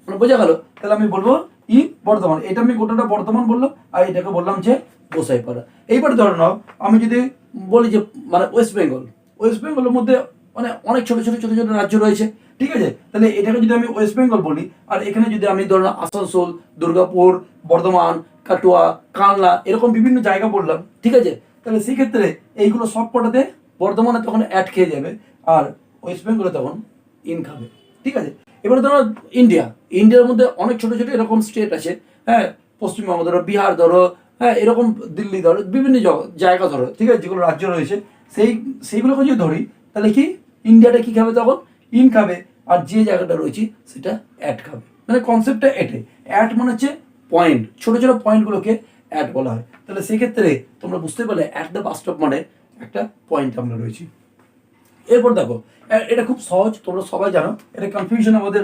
মানে বোঝা গেল? তাহলে আমি বলবো ই বর্ধমান, এটা আমি গোটাটা বর্ধমান বললাম, আর এটাকে বললাম যে গোসাইপাড়া। এইবারে ধরে নাও আমি যদি বলি যে মানে ওয়েস্ট বেঙ্গল, ওয়েস্ট বেঙ্গলের মধ্যে মানে অনেক ছোট ছোট ছোট ছোট রাজ্য রয়েছে, ঠিক আছে? তাহলে এটাকে যদি আমি ওয়েস্ট বেঙ্গল বলি, আর এখানে যদি আমি ধরুন আসানসোল, দুর্গাপুর, বর্ধমান, কাটোয়া, কালনা, এরকম বিভিন্ন জায়গা বললাম, ঠিক আছে? তাহলে সেক্ষেত্রে এইগুলো সব কটাতে বর্ধমানে তখন অ্যাড খেয়ে যাবে, আর ওয়েস্ট বেঙ্গলে তখন ইন খাবে, ঠিক আছে? এবারে ধরো ইন্ডিয়া, ইন্ডিয়ার মধ্যে অনেক ছোট ছোট এরকম স্টেট আছে, হ্যাঁ, পশ্চিমবঙ্গ ধরো, বিহার ধরো, হ্যাঁ, এরকম দিল্লি ধরো, বিভিন্ন জায়গা ধরো, ঠিক আছে, যেগুলো রাজ্য রয়েছে, সেইগুলোকে যদি ধরি, তাহলে কি ইন্ডিয়াটা কি খাবে তখন? ইন খাবে, আর যে জায়গাটা রয়েছে সেটা অ্যাড খাবে। মানে কনসেপ্টটা এটাই, অ্যাড মানে হচ্ছে পয়েন্ট, ছোট ছোট পয়েন্টগুলোকে অ্যাড বলা হয়। তাহলে সেক্ষেত্রে তোমরা বুঝতে পারলে অ্যাট দ্য বাস স্টপ মানে একটা পয়েন্ট আমরা রয়েছি। এরপর দেখো, এটা খুব সহজ, তোমরা সবাই জানো, এটা কনফিউশন আমাদের